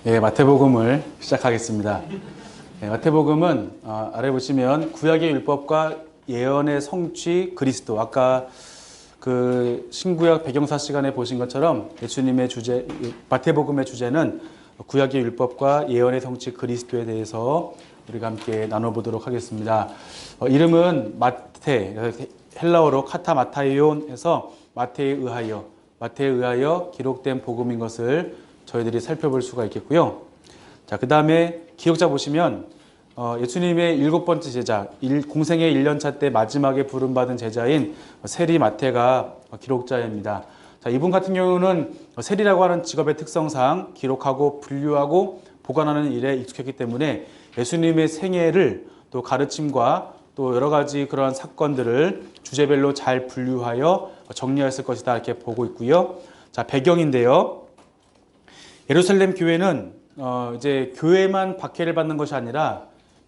예, 마태복음을 시작하겠습니다. 예, 마태복음은 아래 보시면 구약의 율법과 예언의 성취 그리스도. 아까 그 신구약 배경사 시간에 보신 것처럼 예수님의 주제, 마태복음의 주제는 구약의 율법과 예언의 성취 그리스도에 대해서 우리가 함께 나눠보도록 하겠습니다. 이름은 마태, 헬라어로 카타마타이온에서 마태에 의하여 기록된 복음인 것을 저희들이 살펴볼 수가 있겠고요. 자, 그 다음에 기억자 보시면 예수님의 7번째 제자, 공생의 1년차 때 마지막에 부름받은 제자인 세리 마태가 기록자입니다. 자, 이분 같은 경우는 세리라고 하는 직업의 특성상 기록하고 분류하고 보관하는 일에 익숙했기 때문에 예수님의 생애를 또 가르침과 또 여러 가지 그러한 사건들을 주제별로 잘 분류하여 정리했을 것이다 이렇게 보고 있고요. 자, 배경인데요. 예루살렘 교회는 이제 교회만 박해를 받는 것이 아니라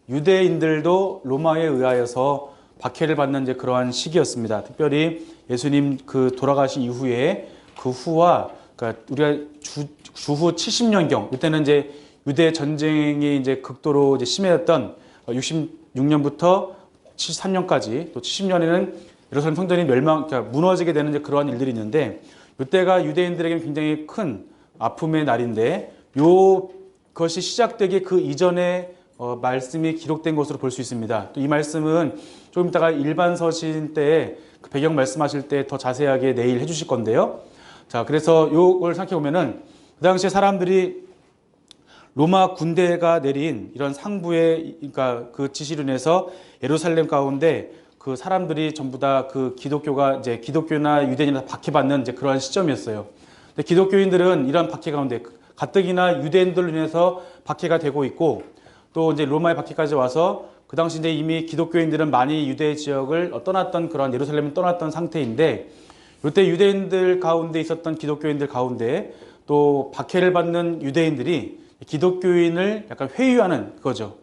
유대인들도 로마에 의하여서 박해를 받는 이제 그러한 시기였습니다. 특별히 예수님 그 돌아가신 이후에 그 후와 그러니까 우리가 주후 70년경 이때는 이제 유대 전쟁이 이제 극도로 이제 심해졌던 66년부터 73년까지 또 70년에는 예루살렘 성전이 그러니까 무너지게 되는 이제 그러한 일들이 있는데 이때가 유대인들에게는 굉장히 큰 아픔의 날인데 이것이 시작되기 그 이전에 말씀이 기록된 것으로 볼 수 있습니다. 또 이 말씀은 조금 이따가 일반 서신 때 그 배경 말씀하실 때 더 자세하게 내일 해주실 건데요. 자, 그래서 이걸 생각해 보면은 그 당시에 사람들이 로마 군대가 내린 이런 상부의 그러니까 그 지시로 인해서 예루살렘 가운데 그 사람들이 전부 다 그 기독교가 이제 기독교나 유대인이나 박해받는 이제 그러한 시점이었어요. 근데 기독교인들은 이런 박해 가운데 가뜩이나 유대인들로 인해서 박해가 되고 있고 또 이제 로마의 박해까지 와서 그 당시 이제 이미 기독교인들은 많이 유대 지역을 떠났던 그런 예루살렘을 떠났던 상태인데 이때 유대인들 가운데 있었던 기독교인들 가운데 또 박해를 받는 유대인들이 기독교인을 약간 회유하는 거죠.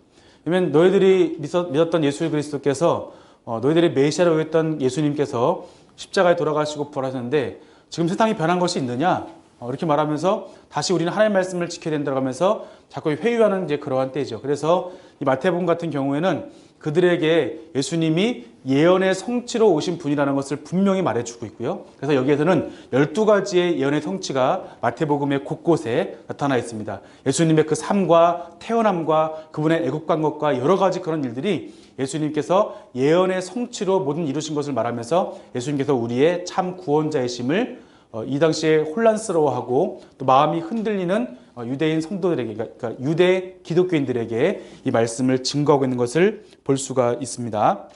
왜냐면 너희들이 믿었던 예수 그리스도께서 너희들이 메시아라고 했던 예수님께서 십자가에 돌아가시고 부활하셨는데 지금 세상이 변한 것이 있느냐? 이렇게 말하면서 다시 우리는 하나님의 말씀을 지켜야 된다고 하면서 자꾸 회유하는 이제 그러한 때죠. 그래서 이 마태복음 같은 경우에는 그들에게 예수님이 예언의 성취로 오신 분이라는 것을 분명히 말해주고 있고요. 그래서 여기에서는 12가지의 예언의 성취가 마태복음의 곳곳에 나타나 있습니다. 예수님의 그 삶과 태어남과 그분의 애국 간것과 여러 가지 그런 일들이 예수님께서 예언의 성취로 모든 이루신 것을 말하면서 예수님께서 우리의 참 구원자이심을 이 당시에 혼란스러워하고 또 마음이 흔들리는 유대인 성도들에게 그러니까 유대 기독교인들에게 이 말씀을 증거하고 있는 것을 볼 수가 있습니다.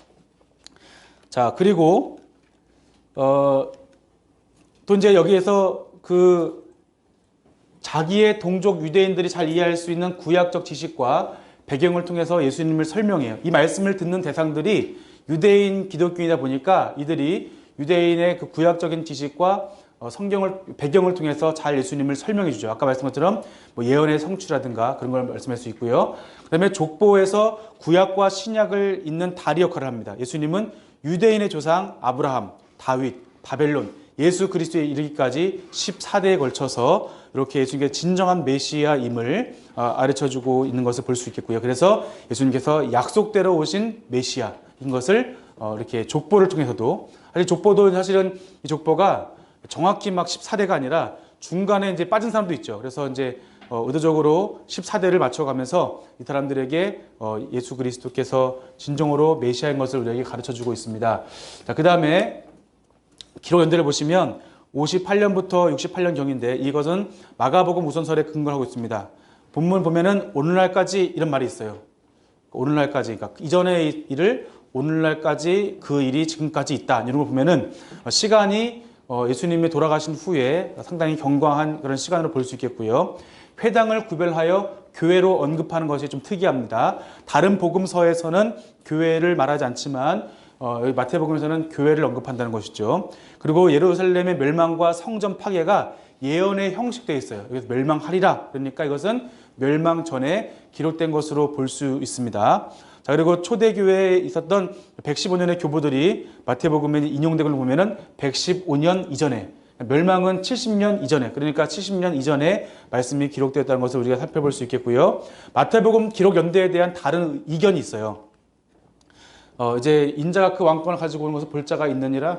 자, 그리고 또 이제 여기에서 그 자기의 동족 유대인들이 잘 이해할 수 있는 구약적 지식과 배경을 통해서 예수님을 설명해요. 이 말씀을 듣는 대상들이 유대인 기독교인이다 보니까 이들이 유대인의 그 구약적인 지식과 배경을 통해서 잘 예수님을 설명해 주죠. 아까 말씀한 것처럼 뭐 예언의 성취라든가 그런 걸 말씀할 수 있고요. 그 다음에 족보에서 구약과 신약을 잇는 다리 역할을 합니다. 예수님은 유대인의 조상 아브라함, 다윗, 바벨론, 예수 그리스도에 이르기까지 14대에 걸쳐서 이렇게 예수님께서 진정한 메시아임을 가르쳐주고 있는 것을 볼 수 있겠고요. 그래서 예수님께서 약속대로 오신 메시아인 것을 이렇게 족보를 통해서도 족보도 사실은 이 족보가 정확히 막 14대가 아니라 중간에 이제 빠진 사람도 있죠. 그래서 이제 의도적으로 14대를 맞춰가면서 이 사람들에게 예수 그리스도께서 진정으로 메시아인 것을 우리에게 가르쳐주고 있습니다. 자, 그 다음에 기록 연대를 보시면 58년부터 68년경인데 이것은 마가복음 우선설에 근거를 하고 있습니다. 본문 보면은 오늘날까지 이런 말이 있어요. 오늘날까지, 그러니까 이전의 일을 오늘날까지 그 일이 지금까지 있다. 이런 걸 보면은 시간이 예수님이 돌아가신 후에 상당히 경과한 그런 시간으로 볼 수 있겠고요. 회당을 구별하여 교회로 언급하는 것이 좀 특이합니다. 다른 복음서에서는 교회를 말하지 않지만 여기 마태복음에서는 교회를 언급한다는 것이죠. 그리고 예루살렘의 멸망과 성전 파괴가 예언의 형식되어 있어요. 여기서 멸망하리라. 그러니까 이것은 멸망 전에 기록된 것으로 볼 수 있습니다. 자, 그리고 초대교회에 있었던 115년의 교부들이 마태복음에 인용된 걸 보면은 115년 이전에 멸망은 70년 이전에, 그러니까 70년 이전에 말씀이 기록되었다는 것을 우리가 살펴볼 수 있겠고요. 마태복음 기록 연대에 대한 다른 이견이 있어요. 이제 인자가 그 왕권을 가지고 오는 것을 볼 자가 있느니라.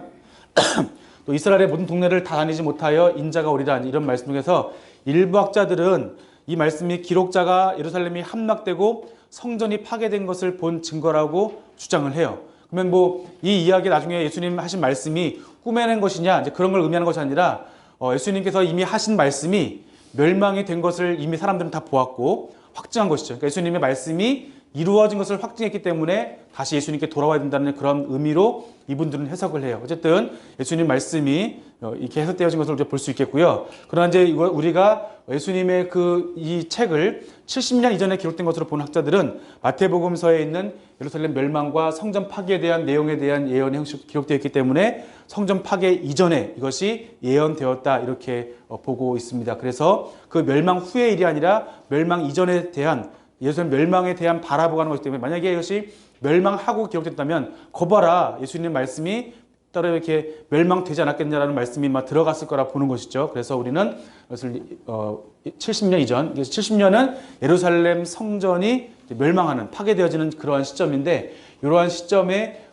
또 이스라엘의 모든 동네를 다 다니지 못하여 인자가 오리라, 이런 말씀 중에서 일부 학자들은 이 말씀이 기록자가 예루살렘이 함락되고 성전이 파괴된 것을 본 증거라고 주장을 해요. 그러면 뭐 이 이야기 나중에 예수님 하신 말씀이 꾸며낸 것이냐, 이제 그런 걸 의미하는 것이 아니라 예수님께서 이미 하신 말씀이 멸망이 된 것을 이미 사람들은 다 보았고 확증한 것이죠. 그러니까 예수님의 말씀이 이루어진 것을 확증했기 때문에 다시 예수님께 돌아와야 된다는 그런 의미로 이분들은 해석을 해요. 어쨌든 예수님 말씀이 이렇게 해석되어진 것을 볼 수 있겠고요. 그러나 이제 우리가 예수님의 이 책을 70년 이전에 기록된 것으로 보는 학자들은 마태복음서에 있는 예루살렘 멸망과 성전 파괴에 대한 내용에 대한 예언이 기록되어 있기 때문에 성전 파괴 이전에 이것이 예언되었다, 이렇게 보고 있습니다. 그래서 그 멸망 후의 일이 아니라 멸망 이전에 대한, 예수님 멸망에 대한 바라보고 하는 것이기 때문에 만약에 이것이 멸망하고 기록됐다면 거봐라, 예수님 말씀이 따로 이렇게 멸망되지 않았겠냐라는 말씀이 막 들어갔을 거라 보는 것이죠. 그래서 우리는 이것을 70년 이전, 70년은 예루살렘 성전이 멸망하는, 파괴되어지는 그러한 시점인데, 이러한 시점에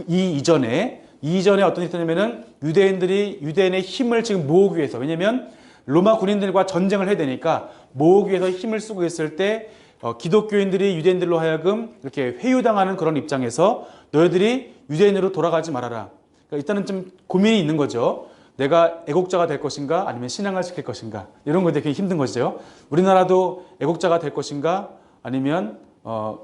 이 이전에 어떤 일이 있었냐면은 유대인의 힘을 지금 모으기 위해서, 왜냐면 로마 군인들과 전쟁을 해야 되니까 모으기 위해서 힘을 쓰고 있을 때 기독교인들이 유대인들로 하여금 이렇게 회유당하는 그런 입장에서 너희들이 유대인으로 돌아가지 말아라. 그러니까 일단은 좀 고민이 있는 거죠. 내가 애국자가 될 것인가, 아니면 신앙을 지킬 것인가, 이런 것들이 굉장히 힘든 거죠. 우리나라도 애국자가 될 것인가, 아니면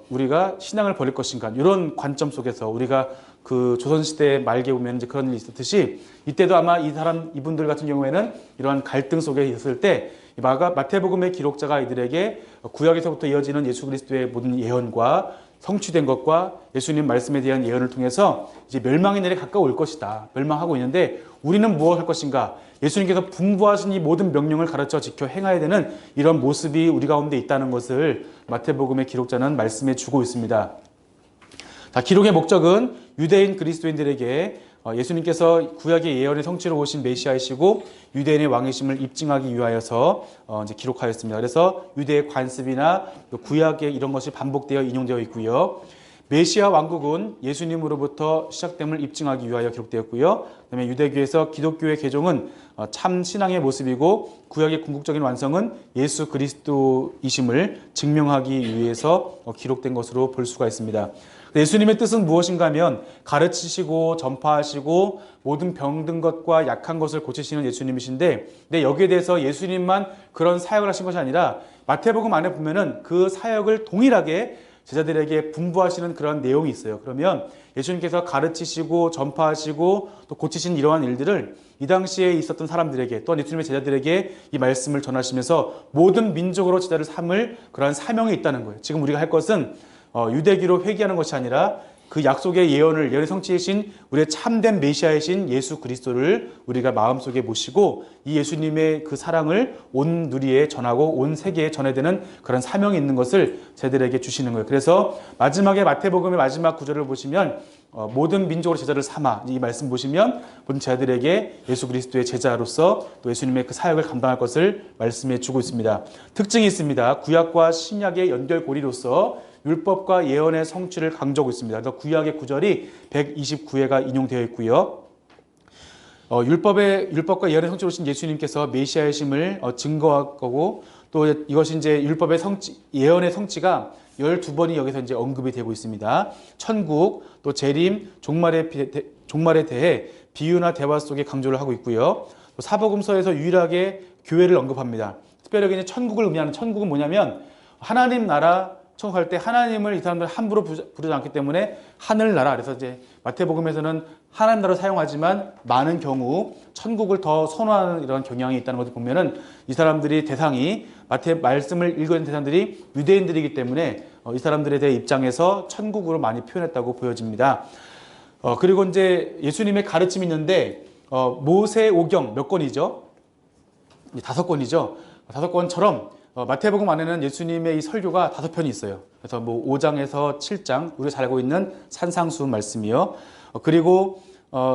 우리가 신앙을 버릴 것인가, 이런 관점 속에서 우리가 그 조선시대 말기에 보면 이제 그런 일이 있었듯이, 이때도 아마 이분들 같은 경우에는 이러한 갈등 속에 있을 때 마태복음의 기록자가 이들에게 구약에서부터 이어지는 예수 그리스도의 모든 예언과 성취된 것과 예수님 말씀에 대한 예언을 통해서 이제 멸망의 날이 가까워 올 것이다, 멸망하고 있는데 우리는 무엇을 할 것인가, 예수님께서 분부하신 이 모든 명령을 가르쳐 지켜 행해야 되는 이런 모습이 우리 가운데 있다는 것을 마태복음의 기록자는 말씀해 주고 있습니다. 자, 기록의 목적은 유대인 그리스도인들에게 예수님께서 구약의 예언의 성취로 오신 메시아이시고 유대인의 왕이심을 입증하기 위하여서 이제 기록하였습니다. 그래서 유대의 관습이나 구약의 이런 것이 반복되어 인용되어 있고요. 메시아 왕국은 예수님으로부터 시작됨을 입증하기 위하여 기록되었고요. 그다음에 유대교에서 기독교의 개종은 참 신앙의 모습이고 구약의 궁극적인 완성은 예수 그리스도이심을 증명하기 위해서 기록된 것으로 볼 수가 있습니다. 예수님의 뜻은 무엇인가 하면 가르치시고 전파하시고 모든 병든 것과 약한 것을 고치시는 예수님이신데, 근데 여기에 대해서 예수님만 그런 사역을 하신 것이 아니라 마태복음 안에 보면은 그 사역을 동일하게 제자들에게 분부하시는 그런 내용이 있어요. 그러면 예수님께서 가르치시고 전파하시고 또 고치신 이러한 일들을 이 당시에 있었던 사람들에게, 또한 예수님의 제자들에게 이 말씀을 전하시면서 모든 민족으로 제자를 삼을 그러한 사명이 있다는 거예요. 지금 우리가 할 것은 유대교로 회귀하는 것이 아니라 그 약속의 예언의 성취이신 우리의 참된 메시아이신 예수 그리스도를 우리가 마음속에 모시고 이 예수님의 그 사랑을 온 누리에 전하고 온 세계에 전해야 되는 그런 사명이 있는 것을 제들에게 주시는 거예요. 그래서 마지막에 마태복음의 마지막 구절을 보시면 모든 민족으로 제자를 삼아, 이 말씀 보시면 모든 제자들에게 예수 그리스도의 제자로서 또 예수님의 그 사역을 감당할 것을 말씀해 주고 있습니다. 특징이 있습니다. 구약과 신약의 연결고리로서 율법과 예언의 성취를 강조하고 있습니다. 그래서 구약의 구절이 129회가 인용되어 있고요. 율법과 예언의 성취로 오신 예수님께서 메시아이심을 증거할 거고, 또 이것이 이제 율법의 예언의 성취가 12번이 여기서 이제 언급이 되고 있습니다. 천국, 또 재림, 종말에 대해 비유나 대화 속에 강조를 하고 있고요. 또 사복음서에서 유일하게 교회를 언급합니다. 특별하게 이제 천국을 의미하는, 천국은 뭐냐면 하나님 나라 청할 때 하나님을 이 사람들 함부로 부르지 않기 때문에 하늘나라, 그래서 이제 마태복음에서는 하나님 나라를 사용하지만 많은 경우 천국을 더 선호하는 이런 경향이 있다는 것을 보면은 이 사람들이 대상이 마태 말씀을 읽은 대상들이 유대인들이기 때문에 이 사람들에 대해 입장에서 천국으로 많이 표현했다고 보여집니다. 그리고 이제 예수님의 가르침이 있는데 모세오경 몇 권이죠? 5권이죠. 5권처럼 마태복음 안에는 예수님의 이 설교가 5편이 있어요. 그래서 뭐 5장에서 7장, 우리가 잘 알고 있는 산상수 말씀이요. 그리고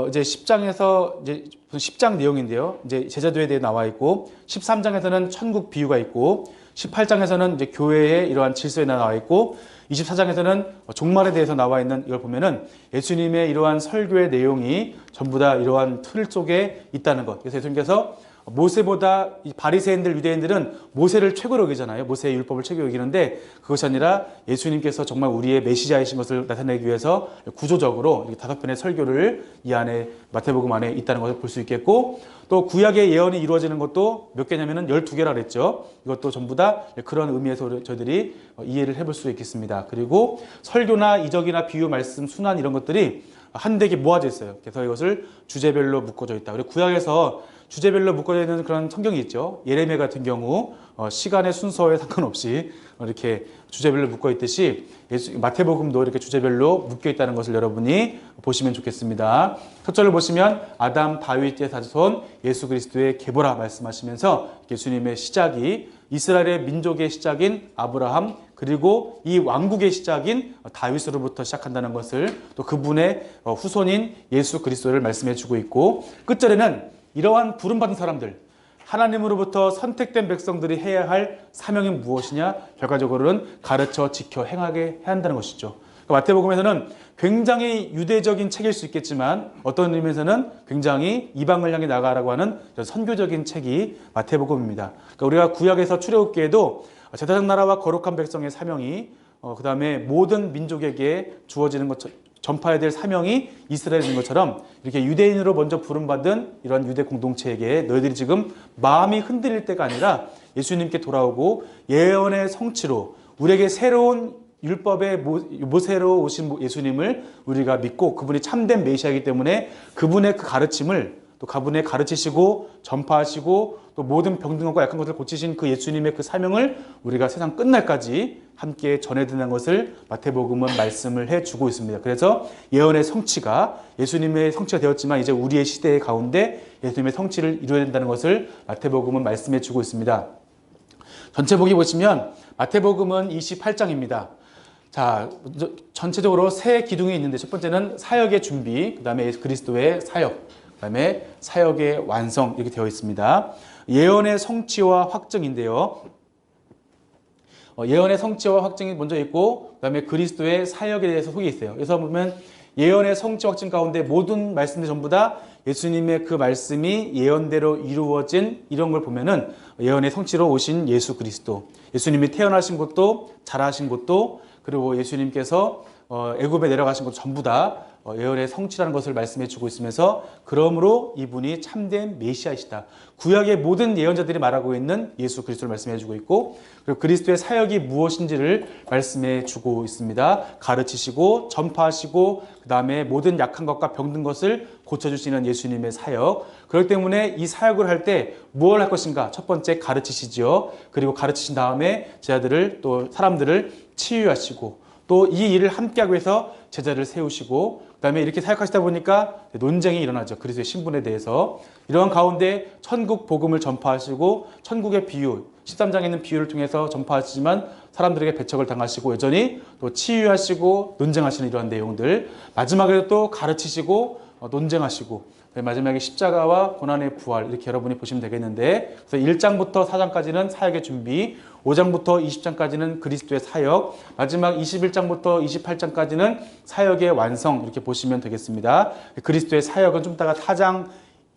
이제 10장에서 이제 10장 내용인데요. 이제 제자도에 대해 나와 있고 13장에서는 천국 비유가 있고 18장에서는 이제 교회의 이러한 질서에 나와 있고 24장에서는 종말에 대해서 나와 있는 이걸 보면은 예수님의 이러한 설교의 내용이 전부 다 이러한 틀 속에 있다는 것. 그래서 예수님께서 모세보다 이 바리새인들 유대인들은 모세를 최고로 여기잖아요. 모세의 율법을 최고로 여기는데 그것이 아니라 예수님께서 정말 우리의 메시아이신 것을 나타내기 위해서 구조적으로 5편의 설교를 이 안에 마태복음 안에 있다는 것을 볼 수 있겠고, 또 구약의 예언이 이루어지는 것도 몇 개냐면은 12개라 그랬죠. 이것도 전부 다 그런 의미에서 저희들이 이해를 해볼 수 있겠습니다. 그리고 설교나 이적이나 비유, 말씀, 순환 이런 것들이 한데게 모아져 있어요. 그래서 이것을 주제별로 묶어져 있다. 그리고 구약에서 주제별로 묶어져 있는 그런 성경이 있죠. 예레미야 같은 경우 시간의 순서에 상관없이 이렇게 주제별로 묶어 있듯이 마태복음도 이렇게 주제별로 묶여 있다는 것을 여러분이 보시면 좋겠습니다. 첫 절을 보시면 아담 다윗의 자손 예수 그리스도의 계보라 말씀하시면서 예수님의 시작이 이스라엘의 민족의 시작인 아브라함, 그리고 이 왕국의 시작인 다윗으로부터 시작한다는 것을, 또 그분의 후손인 예수 그리스도를 말씀해 주고 있고, 끝절에는 이러한 부름받은 사람들, 하나님으로부터 선택된 백성들이 해야 할 사명이 무엇이냐? 결과적으로는 가르쳐 지켜 행하게 해야 한다는 것이죠. 마태복음에서는 굉장히 유대적인 책일 수 있겠지만 어떤 의미에서는 굉장히 이방을 향해 나가라고 하는 선교적인 책이 마태복음입니다. 그러니까 우리가 구약에서 출애굽기에도 제사장 나라와 거룩한 백성의 사명이 그 다음에 모든 민족에게 주어지는 것처럼 전파해야 될 사명이 이스라엘인 것처럼 이렇게 유대인으로 먼저 부름받은 이런 유대 공동체에게 너희들이 지금 마음이 흔들릴 때가 아니라 예수님께 돌아오고 예언의 성취로 우리에게 새로운 율법의 모세로 오신 예수님을 우리가 믿고 그분이 참된 메시아이기 때문에 그분의 그 가르침을 또 그분의 가르치시고 전파하시고 또 모든 병든 것과 약한 것을 고치신 그 예수님의 그 사명을 우리가 세상 끝날까지 함께 전해야 된다는 것을 마태복음은 말씀을 해주고 있습니다. 그래서 예언의 성취가 예수님의 성취가 되었지만 이제 우리의 시대 가운데 예수님의 성취를 이루어야 된다는 것을 마태복음은 말씀해 주고 있습니다. 전체 보기 보시면 마태복음은 28장입니다. 자, 전체적으로 세 기둥이 있는데 첫 번째는 사역의 준비, 그 다음에 예수 그리스도의 사역, 그 다음에 사역의 완성 이렇게 되어 있습니다. 예언의 성취와 확증인데요. 예언의 성취와 확증이 먼저 있고 그 다음에 그리스도의 사역에 대해서 속에 있어요. 그래서 보면 예언의 성취 확증 가운데 모든 말씀들 전부 다 예수님의 그 말씀이 예언대로 이루어진 이런 걸 보면은 예언의 성취로 오신 예수 그리스도, 예수님이 태어나신 것도 자라신 것도 그리고 예수님께서 애굽에 내려가신 것도 전부 다 예언의 성취라는 것을 말씀해 주고 있으면서 그러므로 이분이 참된 메시아이시다. 구약의 모든 예언자들이 말하고 있는 예수 그리스도를 말씀해 주고 있고 그리고 그리스도의 사역이 무엇인지를 말씀해 주고 있습니다. 가르치시고 전파하시고 그 다음에 모든 약한 것과 병든 것을 고쳐주시는 예수님의 사역. 그렇기 때문에 이 사역을 할 때 무엇을 할 것인가? 첫 번째 가르치시죠. 그리고 가르치신 다음에 제자들을 또 사람들을 치유하시고 또 이 일을 함께하기 위해서 제자를 세우시고 그 다음에 이렇게 사역하시다 보니까 논쟁이 일어나죠. 그리스도의 신분에 대해서. 이러한 가운데 천국 복음을 전파하시고 천국의 비유 13장에 있는 비유를 통해서 전파하시지만 사람들에게 배척을 당하시고 여전히 또 치유하시고 논쟁하시는 이러한 내용들, 마지막에 또 가르치시고 논쟁하시고 마지막에 십자가와 고난의 부활 이렇게 여러분이 보시면 되겠는데, 그래서 1장부터 4장까지는 사역의 준비, 5장부터 20장까지는 그리스도의 사역, 마지막 21장부터 28장까지는 사역의 완성 이렇게 보시면 되겠습니다. 그리스도의 사역은 좀 이따가 4장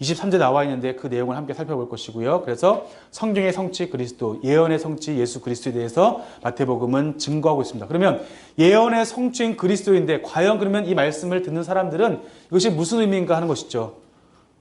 23절 나와 있는데 그 내용을 함께 살펴볼 것이고요. 그래서 성경의 성취 그리스도, 예언의 성취 예수 그리스도에 대해서 마태복음은 증거하고 있습니다. 그러면 예언의 성취인 그리스도인데 과연 그러면 이 말씀을 듣는 사람들은 이것이 무슨 의미인가 하는 것이죠.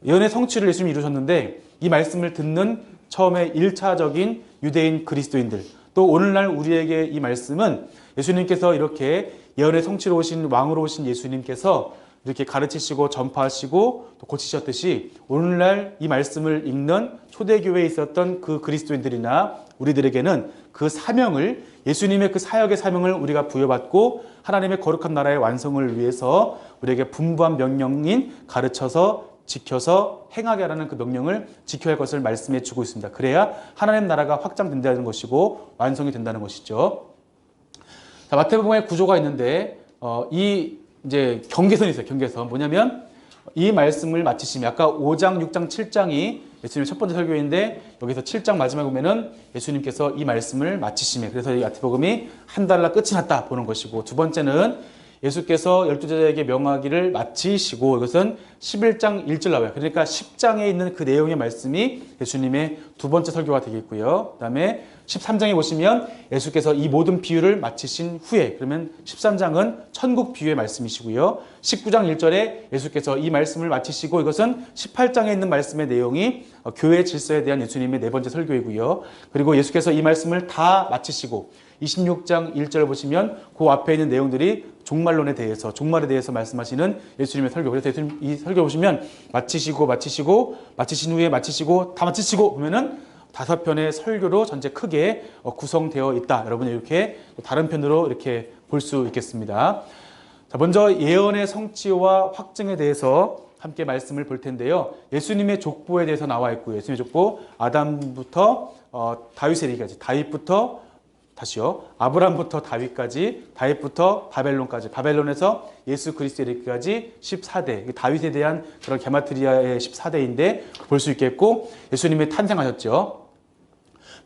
예언의 성취를 예수님이 이루셨는데 이 말씀을 듣는 처음에 1차적인 유대인 그리스도인들, 또 오늘날 우리에게 이 말씀은 예수님께서 이렇게 예언의 성취로 오신 왕으로 오신 예수님께서 이렇게 가르치시고 전파하시고 또 고치셨듯이 오늘날 이 말씀을 읽는 초대교회에 있었던 그 그리스도인들이나 우리들에게는 그 사명을, 예수님의 그 사역의 사명을 우리가 부여받고 하나님의 거룩한 나라의 완성을 위해서 우리에게 분부한 명령인 가르쳐서 지켜서 행하게 하라는 그 명령을 지켜야 할 것을 말씀해 주고 있습니다. 그래야 하나님 나라가 확장된다는 것이고 완성이 된다는 것이죠. 자, 마태복음의 구조가 있는데 이 이제 경계선이 있어요. 경계선. 뭐냐면 이 말씀을 마치시면 아까 5장, 6장, 7장이 예수님의 첫 번째 설교인데 여기서 7장 마지막에 보면은 예수님께서 이 말씀을 마치시면 그래서 이 마태복음이 한 달날 끝이 났다 보는 것이고 두 번째는 예수께서 12제자에게 명하기를 마치시고 이것은 11장 1절 나와요. 그러니까 10장에 있는 그 내용의 말씀이 예수님의 두 번째 설교가 되겠고요. 그 다음에 13장에 보시면 예수께서 이 모든 비유를 마치신 후에 그러면 13장은 천국 비유의 말씀이시고요. 19장 1절에 예수께서 이 말씀을 마치시고 이것은 18장에 있는 말씀의 내용이 교회 질서에 대한 예수님의 네 번째 설교이고요. 그리고 예수께서 이 말씀을 다 마치시고 26장 1절을 보시면 그 앞에 있는 내용들이 종말론에 대해서 종말에 대해서 말씀하시는 예수님의 설교. 그래서 예수님 이 설교 보시면 마치신 후에 마치시고 다 마치시고 보면은 5편의 설교로 전체 크게 구성되어 있다. 여러분 이렇게 다른 편으로 이렇게 볼 수 있겠습니다. 자, 먼저 예언의 성취와 확증에 대해서 함께 말씀을 볼 텐데요. 예수님의 족보에 대해서 나와 있고요. 예수님의 족보 아담부터 다윗에 이르기까지 아브람부터 다윗까지, 다윗부터 바벨론까지, 바벨론에서 예수 그리스도에 이르기까지 14대, 다윗에 대한 그런 게마트리아의 14대인데 볼 수 있겠고, 예수님이 탄생하셨죠.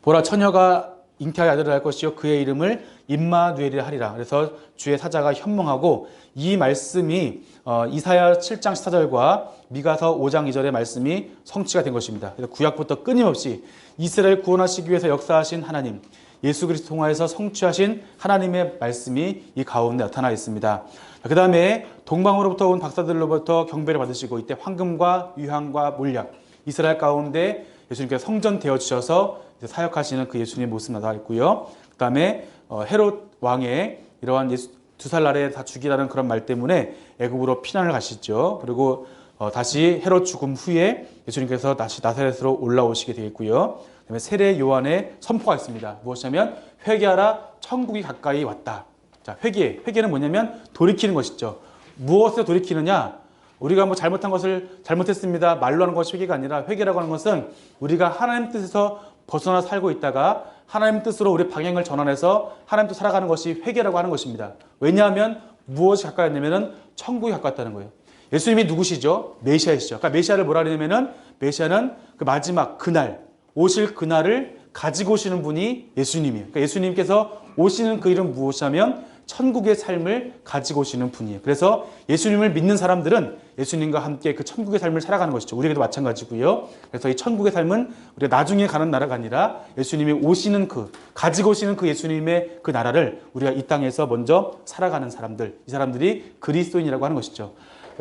보라 처녀가 잉태하여 아들을 낳을 것이요 그의 이름을 임마누엘이라 하리라. 그래서 주의 사자가 현몽하고 이 말씀이 이사야 7장 14절과 미가서 5장 2절의 말씀이 성취가 된 것입니다. 그래서 구약부터 끊임없이 이스라엘 구원하시기 위해서 역사하신 하나님, 예수 그리스도 통하여서 성취하신 하나님의 말씀이 이 가운데 나타나 있습니다. 그 다음에 동방으로부터 온 박사들로부터 경배를 받으시고 이때 황금과 유향과 몰약, 이스라엘 가운데 예수님께서 성전되어 주셔서 사역하시는 그 예수님의 모습 나타나 있고요. 그 다음에 헤롯 왕의 이러한 2살 날에 다 죽이라는 그런 말 때문에 애국으로 피난을 가시죠. 그리고 다시 헤롯 죽음 후에 예수님께서 다시 나사렛으로 올라오시게 되겠고요. 그다음에 세례 요한의 선포가 있습니다. 무엇이냐면 회개하라 천국이 가까이 왔다. 자, 회개는 뭐냐면 돌이키는 것이죠. 무엇에 돌이키느냐? 우리가 뭐 잘못한 것을 잘못했습니다. 말로 하는 것이 회개가 아니라 회개라고 하는 것은 우리가 하나님 뜻에서 벗어나 살고 있다가 하나님 뜻으로 우리 방향을 전환해서 하나님 뜻 살아가는 것이 회개라고 하는 것입니다. 왜냐하면 무엇이 가까이 왔냐면은 천국이 가까웠다는 거예요. 예수님이 누구시죠? 메시아이시죠. 그러니까 메시아를 뭐라 그러냐면은 메시아는 그 마지막 그날 오실 그날을 가지고 오시는 분이 예수님이에요. 그러니까 예수님께서 오시는 그 일은 무엇이냐면 천국의 삶을 가지고 오시는 분이에요. 그래서 예수님을 믿는 사람들은 예수님과 함께 그 천국의 삶을 살아가는 것이죠. 우리에게도 마찬가지고요. 그래서 이 천국의 삶은 우리가 나중에 가는 나라가 아니라 예수님이 오시는 가지고 오시는 그 예수님의 그 나라를 우리가 이 땅에서 먼저 살아가는 사람들, 이 사람들이 그리스도인이라고 하는 것이죠.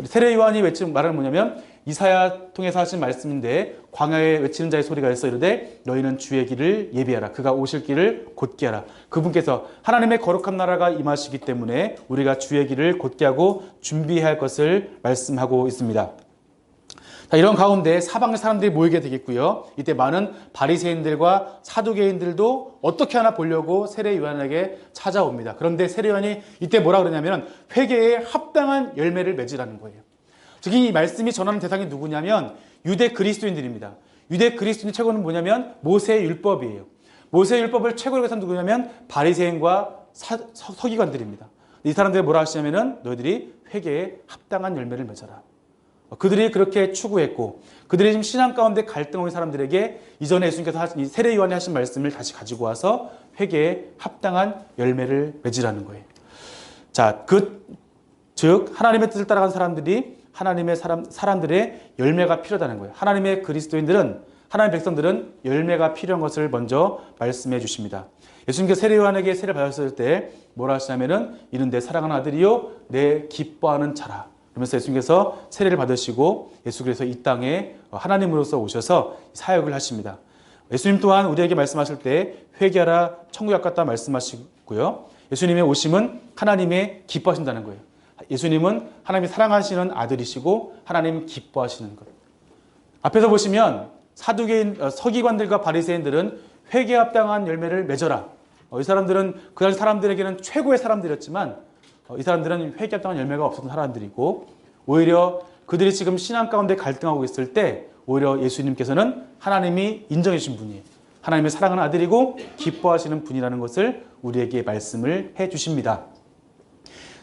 세례 요한이 외치는 말은 뭐냐면 이사야 통해서 하신 말씀인데 광야에 외치는 자의 소리가 있어 이르되 너희는 주의 길을 예비하라. 그가 오실 길을 곧게 하라. 그분께서 하나님의 거룩한 나라가 임하시기 때문에 우리가 주의 길을 곧게 하고 준비해야 할 것을 말씀하고 있습니다. 자, 이런 가운데 사방의 사람들이 모이게 되겠고요. 이때 많은 바리새인들과 사두개인들도 어떻게 하나 보려고 세례 요한에게 찾아옵니다. 그런데 세례 요한이 이때 뭐라 그러냐면 회개에 합당한 열매를 맺으라는 거예요. 즉 이 말씀이 전하는 대상이 누구냐면 유대 그리스도인들입니다. 유대 그리스도인 최고는 뭐냐면 모세의 율법이에요. 모세의 율법을 최고로 해서 누구냐면 바리새인과 서기관들입니다. 이 사람들이 뭐라 하시냐면은 너희들이 회개에 합당한 열매를 맺어라. 그들이 그렇게 추구했고 그들이 지금 신앙 가운데 갈등하는 사람들에게 이전에 예수님께서 하신 세례 요한이 하신 말씀을 다시 가지고 와서 회개에 합당한 열매를 맺으라는 거예요. 자, 즉 하나님의 뜻을 따라간 사람들이 하나님의 사람들의 열매가 필요하다는 거예요. 하나님의 그리스도인들은 하나님의 백성들은 열매가 필요한 것을 먼저 말씀해 주십니다. 예수님께서 세례 요한에게 세례를 받았을 때 뭐라 하시냐면은 이는 내 사랑하는 아들이요 내 기뻐하는 자라. 그러면서 예수님께서 세례를 받으시고 예수께서 이 땅에 하나님으로서 오셔서 사역을 하십니다. 예수님 또한 우리에게 말씀하실 때 회개하라 천국에 가깝다 말씀하시고요. 예수님의 오심은 하나님의 기뻐하신다는 거예요. 예수님은 하나님이 사랑하시는 아들이시고 하나님 기뻐하시는 것. 앞에서 보시면 사두개인 서기관들과 바리새인들은 회개에 합당한 열매를 맺어라. 이 사람들은 그날 사람들에게는 최고의 사람들이었지만 이 사람들은 회개에 합당한 열매가 없었던 사람들이고 오히려 그들이 지금 신앙 가운데 갈등하고 있을 때 오히려 예수님께서는 하나님이 인정해 주신 분이에요. 하나님의 사랑하는 아들이고 기뻐하시는 분이라는 것을 우리에게 말씀을 해 주십니다.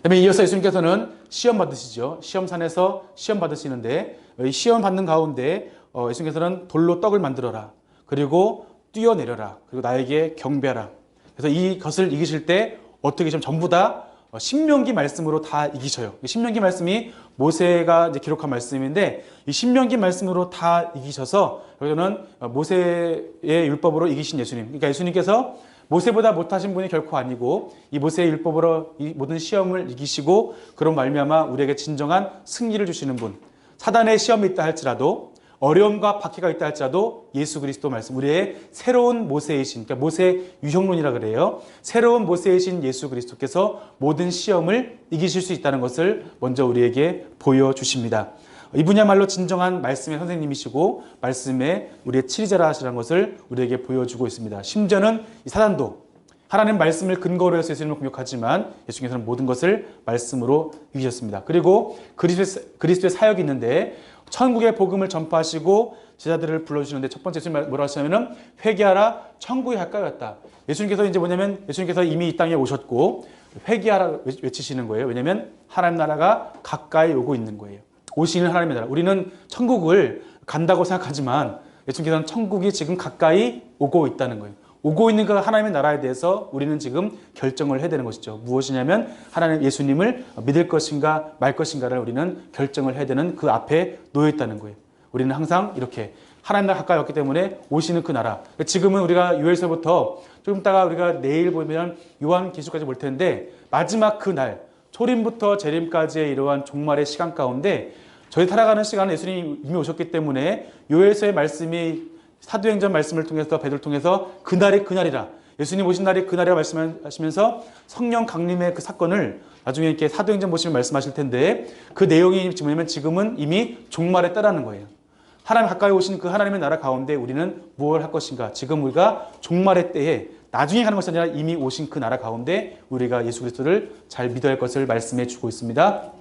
그다음에 이어서 예수님께서는 시험 받으시죠. 시험산에서 시험 받으시는데 이 시험 받는 가운데 예수님께서는 돌로 떡을 만들어라. 그리고 뛰어내려라. 그리고 나에게 경배하라. 그래서 이것을 이기실 때 어떻게 좀 전부 다 신명기 말씀으로 다 이기셔요. 신명기 말씀이 모세가 이제 기록한 말씀인데 이 신명기 말씀으로 다 이기셔서 여기서는 모세의 율법으로 이기신 예수님. 그러니까 예수님께서 모세보다 못하신 분이 결코 아니고 이 모세의 율법으로 이 모든 시험을 이기시고 그런 말미암아 우리에게 진정한 승리를 주시는 분. 사단의 시험이 있다 할지라도 어려움과 박해가 있다 할지라도 예수 그리스도 말씀, 우리의 새로운 모세이신, 그러니까 모세 유형론이라 그래요. 새로운 모세이신 예수 그리스도께서 모든 시험을 이기실 수 있다는 것을 먼저 우리에게 보여주십니다. 이분야말로 진정한 말씀의 선생님이시고 말씀의 우리의 치리자라 하시라는 것을 우리에게 보여주고 있습니다. 심지어는 이 사단도 하나님 말씀을 근거로 해서 예수님을 공격하지만 예수님께서는 모든 것을 말씀으로 이기셨습니다. 그리고 그리스도의 사역이 있는데 천국의 복음을 전파하시고 제자들을 불러주시는데 첫 번째 예수님 뭐라 하시냐면은 회개하라, 천국이 가까이 왔다. 예수님께서 이제 뭐냐면 예수님께서 이미 이 땅에 오셨고 회개하라 외치시는 거예요. 왜냐하면 하나님 나라가 가까이 오고 있는 거예요. 오시는 하나님의 나라. 우리는 천국을 간다고 생각하지만 예수님께서는 천국이 지금 가까이 오고 있다는 거예요. 오고 있는 그 하나님의 나라에 대해서 우리는 지금 결정을 해야 되는 것이죠. 무엇이냐면 하나님 예수님을 믿을 것인가 말 것인가를 우리는 결정을 해야 되는 그 앞에 놓여 있다는 거예요. 우리는 항상 이렇게 하나님 나라 가까이 왔기 때문에 오시는 그 나라. 지금은 우리가 요엘서부터 좀 이따가 우리가 내일 보면 요한계시록까지 볼 텐데 마지막 그 날 초림부터 재림까지의 이러한 종말의 시간 가운데 저희 살아가는 시간은 예수님이 이미 오셨기 때문에 요엘서의 말씀이 사도행전 말씀을 통해서 베드로를 통해서 그날이 그날이라 예수님 오신 날이 그날이라 말씀하시면서 성령 강림의 그 사건을 나중에 이렇게 사도행전 보시면 말씀하실 텐데 그 내용이 뭐냐면 지금은 이미 종말에 따르는 거예요. 하나님 가까이 오신 그 하나님의 나라 가운데 우리는 무엇을 할 것인가? 지금 우리가 종말의 때에 나중에 가는 것이 아니라 이미 오신 그 나라 가운데 우리가 예수 그리스도를 잘 믿어야 할 것을 말씀해 주고 있습니다.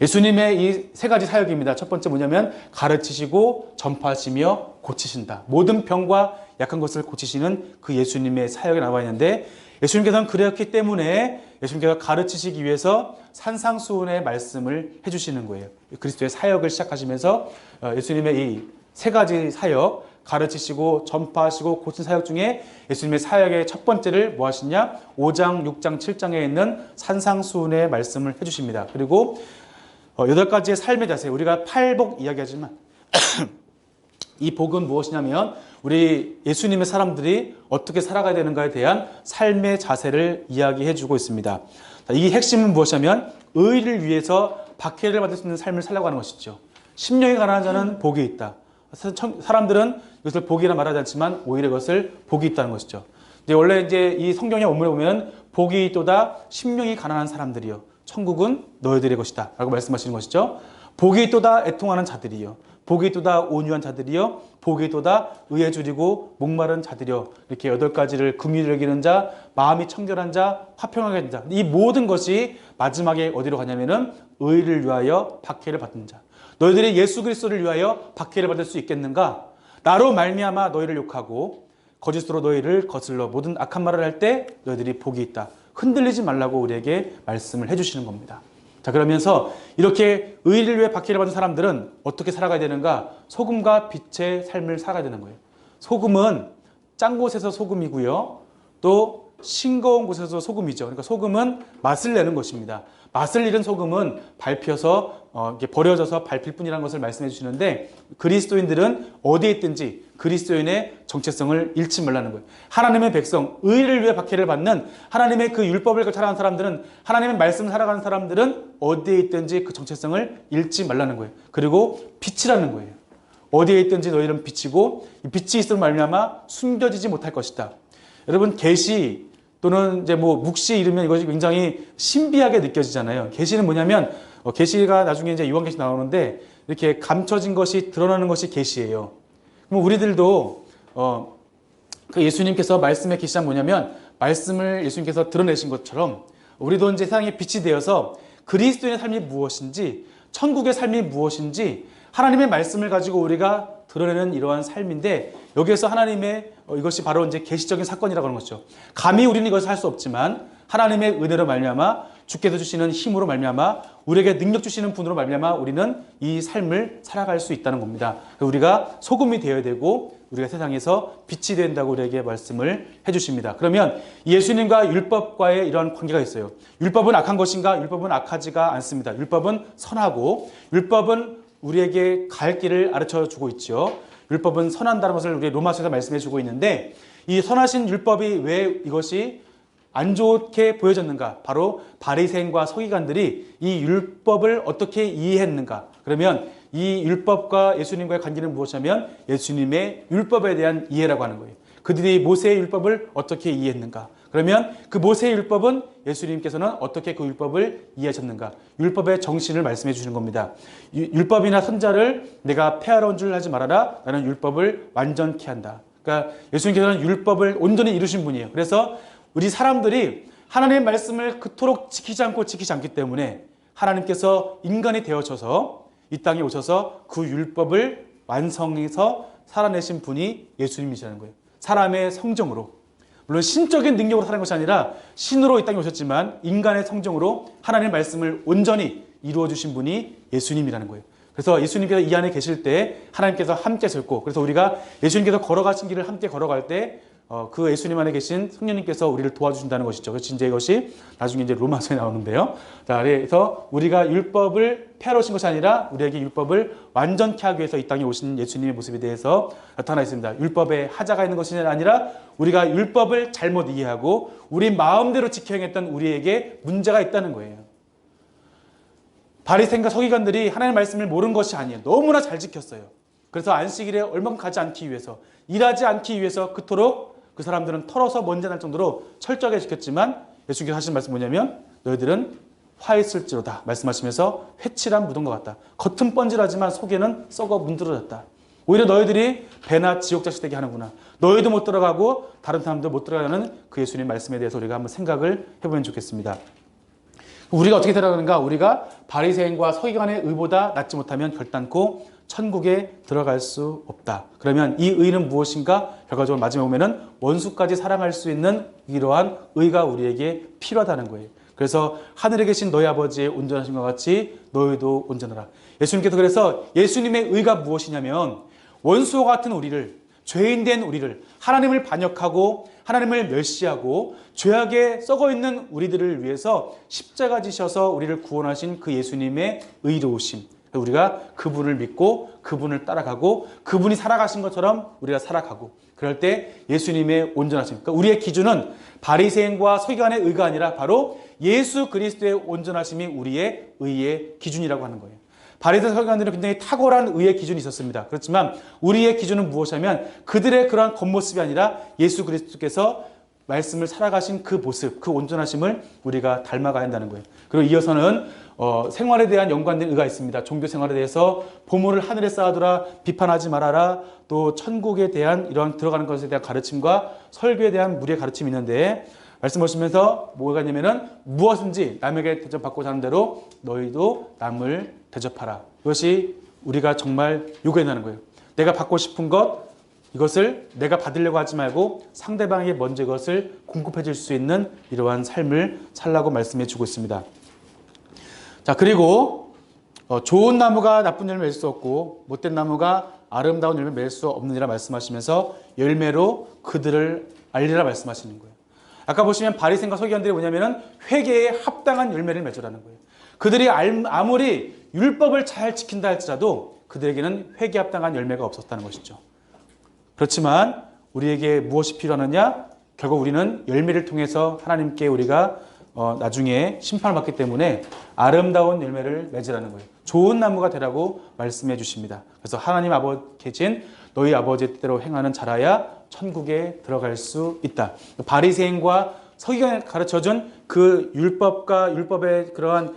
예수님의 이 세 가지 사역입니다. 첫 번째 뭐냐면 가르치시고 전파하시며 고치신다. 모든 병과 약한 것을 고치시는 그 예수님의 사역에 나와 있는데 예수님께서는 그랬기 때문에 예수님께서 가르치시기 위해서 산상수훈의 말씀을 해주시는 거예요. 그리스도의 사역을 시작하시면서 예수님의 이 세 가지 사역, 가르치시고 전파하시고 고친 사역 중에 예수님의 사역의 첫 번째를 뭐 하시냐? 5장, 6장, 7장에 있는 산상수훈의 말씀을 해주십니다. 그리고 8가지의 삶의 자세, 우리가 팔복 이야기하지만 이 복은 무엇이냐면 우리 예수님의 사람들이 어떻게 살아가야 되는가에 대한 삶의 자세를 이야기해 주고 있습니다. 이 핵심은 무엇이냐면 의를 위해서 박해를 받을 수 있는 삶을 살라고 하는 것이죠. 심령이 가난한 자는 복이 있다. 사람들은 이것을 복이라 말하지 않지만 오히려 이것을 복이 있다는 것이죠. 원래 이제 이 성경의 원문에 보면 복이 있도다 심령이 가난한 사람들이요 천국은 너희들의 것이다 라고 말씀하시는 것이죠. 복이 있도다 애통하는 자들이요 복이 있도다 온유한 자들이요 복이 있도다 의에 줄이고 목마른 자들이요 이렇게 8가지를 긍휼히 여기는 자, 마음이 청결한 자, 화평하게 하는 자, 이 모든 것이 마지막에 어디로 가냐면은 의를 위하여 박해를 받는 자. 너희들이 예수 그리스도를 위하여 박해를 받을 수 있겠는가? 나로 말미암아 너희를 욕하고 거짓으로 너희를 거슬러 모든 악한 말을 할 때 너희들이 복이 있다. 흔들리지 말라고 우리에게 말씀을 해주시는 겁니다. 자, 그러면서 이렇게 의를 위해 박해를 받은 사람들은 어떻게 살아가야 되는가? 소금과 빛의 삶을 살아야 되는 거예요. 소금은 짠 곳에서 소금이고요. 또 싱거운 곳에서 소금이죠. 그러니까 소금은 맛을 내는 것입니다. 맛을 잃은 소금은 밟혀서 이렇게 버려져서 밟힐 뿐이라는 것을 말씀해 주시는데 그리스도인들은 어디에 있든지 그리스도인의 정체성을 잃지 말라는 거예요. 하나님의 백성, 의를 위해 박해를 받는 하나님의 그 율법을 살아가는 사람들은 하나님의 말씀을 살아가는 사람들은 어디에 있든지 그 정체성을 잃지 말라는 거예요. 그리고 빛이라는 거예요. 어디에 있든지 너희는 빛이고 이 빛이 있음을 말미암아 숨겨지지 못할 것이다. 여러분 계시 또는 이제 뭐 묵시 이르면 이것이 굉장히 신비하게 느껴지잖아요. 계시는 뭐냐면 계시가 나중에 이제 요한계시 나오는데 이렇게 감춰진 것이 드러나는 것이 계시예요. 그럼 우리들도 그 예수님께서 말씀의 계시란 뭐냐면 말씀을 예수님께서 드러내신 것처럼 우리도 이제 세상에 빛이 되어서 그리스도의 삶이 무엇인지 천국의 삶이 무엇인지 하나님의 말씀을 가지고 우리가 드러내는 이러한 삶인데 여기에서 하나님의 이것이 바로 이제 계시적인 사건이라고 하는 것이죠. 감히 우리는 이것을 할 수 없지만 하나님의 은혜로 말미암아 주께서 주시는 힘으로 말미암아 우리에게 능력 주시는 분으로 말미암아 우리는 이 삶을 살아갈 수 있다는 겁니다. 우리가 소금이 되어야 되고 우리가 세상에서 빛이 된다고 우리에게 말씀을 해주십니다. 그러면 예수님과 율법과의 이러한 관계가 있어요. 율법은 악한 것인가? 율법은 악하지가 않습니다. 율법은 선하고 율법은 우리에게 갈 길을 가르쳐 주고 있죠. 율법은 선한다는 것을 우리 로마서에서 말씀해 주고 있는데 이 선하신 율법이 왜 이것이 안 좋게 보여졌는가? 바로 바리새인과 서기관들이 이 율법을 어떻게 이해했는가? 그러면 이 율법과 예수님과의 관계는 무엇이냐면 예수님의 율법에 대한 이해라고 하는 거예요. 그들이 모세의 율법을 어떻게 이해했는가? 그러면 그 모세의 율법은 예수님께서는 어떻게 그 율법을 이해하셨는가? 율법의 정신을 말씀해 주시는 겁니다. 율법이나 선자를 내가 폐하러 온 줄 하지 말아라. 나는 율법을 완전케 한다. 그러니까 예수님께서는 율법을 온전히 이루신 분이에요. 그래서 우리 사람들이 하나님의 말씀을 그토록 지키지 않기 때문에 하나님께서 인간이 되어져서 이 땅에 오셔서 그 율법을 완성해서 살아내신 분이 예수님이시라는 거예요. 사람의 성정으로. 물론 신적인 능력으로 사는 것이 아니라 신으로 이 땅에 오셨지만 인간의 성정으로 하나님의 말씀을 온전히 이루어 주신 분이 예수님이라는 거예요. 그래서 예수님께서 이 안에 계실 때 하나님께서 함께 하셨고, 그래서 우리가 예수님께서 걸어가신 길을 함께 걸어갈 때 그 예수님 안에 계신 성령님께서 우리를 도와주신다는 것이죠. 그래서 이제 이것이 나중에 이제 로마서에 나오는데요. 자, 그래서 우리가 율법을 폐하러 오신 것이 아니라 우리에게 율법을 완전케 하기 위해서 이 땅에 오신 예수님의 모습에 대해서 나타나 있습니다. 율법에 하자가 있는 것이 아니라 우리가 율법을 잘못 이해하고 우리 마음대로 지켜 행했던 우리에게 문제가 있다는 거예요. 바리새인과 서기관들이 하나님의 말씀을 모른 것이 아니에요. 너무나 잘 지켰어요. 그래서 안식일에 얼마큼 가지 않기 위해서, 일하지 않기 위해서 그토록 그 사람들은 털어서 먼지 날 정도로 철저하게 지켰지만 예수님께서 하신 말씀 뭐냐면 너희들은 화 있을지로다 말씀하시면서 회칠한 무덤과 같다. 겉은 번질하지만 속에는 썩어 문드러졌다. 오히려 너희들이 배나 지옥자식 되게 하는구나. 너희도 못 들어가고 다른 사람도 못 들어가는 그 예수님 말씀에 대해서 우리가 한번 생각을 해보면 좋겠습니다. 우리가 어떻게 살아가는가? 우리가 바리새인과 서기관의 의보다 낫지 못하면 결단코 천국에 들어갈 수 없다. 그러면 이 의는 무엇인가? 결과적으로 마지막에 보면은 원수까지 사랑할 수 있는 이러한 의가 우리에게 필요하다는 거예요. 그래서 하늘에 계신 너희 아버지의 온전하신 것 같이 너희도 온전하라. 예수님께서 그래서 예수님의 의가 무엇이냐면 원수와 같은 우리를, 죄인된 우리를, 하나님을 반역하고 하나님을 멸시하고 죄악에 썩어있는 우리들을 위해서 십자가 지셔서 우리를 구원하신 그 예수님의 의로우심, 우리가 그분을 믿고 그분을 따라가고 그분이 살아가신 것처럼 우리가 살아가고 그럴 때 예수님의 온전하심, 그러니까 우리의 기준은 바리새인과 서기관의 의가 아니라 바로 예수 그리스도의 온전하심이 우리의 의의 기준이라고 하는 거예요. 바리새인 서기관들은 굉장히 탁월한 의의 기준이 있었습니다. 그렇지만 우리의 기준은 무엇이냐면 그들의 그러한 겉모습이 아니라 예수 그리스도께서 말씀을 살아가신 그 모습, 그 온전하심을 우리가 닮아가야 한다는 거예요. 그리고 이어서는 생활에 대한 연관된 의가 있습니다. 종교 생활에 대해서 보물을 하늘에 쌓아두라, 비판하지 말아라, 또 천국에 대한 이런 들어가는 것에 대한 가르침과 설교에 대한 무리의 가르침이 있는데 말씀 보시면서 뭐가 있냐면은 무엇인지 남에게 대접받고자 하는 대로 너희도 남을 대접하라. 이것이 우리가 정말 요구한다는 거예요. 내가 받고 싶은 것, 이것을 내가 받으려고 하지 말고 상대방에게 먼저 이것을 공급해 줄 수 있는 이러한 삶을 살라고 말씀해 주고 있습니다. 자, 그리고 좋은 나무가 나쁜 열매 맺을 수 없고 못된 나무가 아름다운 열매 맺을 수 없느니라 말씀하시면서 열매로 그들을 알리라 말씀하시는 거예요. 아까 보시면 바리새인과 서기관들이 뭐냐면은 회개에 합당한 열매를 맺으라는 거예요. 그들이 아무리 율법을 잘 지킨다 할지라도 그들에게는 회개에 합당한 열매가 없었다는 것이죠. 그렇지만 우리에게 무엇이 필요하느냐? 결국 우리는 열매를 통해서 하나님께 우리가 나중에 심판을 받기 때문에 아름다운 열매를 맺으라는 거예요. 좋은 나무가 되라고 말씀해 주십니다. 그래서 하나님 아버지 계신 너희 아버지의 뜻대로 행하는 자라야 천국에 들어갈 수 있다. 바리새인과 서기관이 가르쳐준 그 율법과 율법의 그러한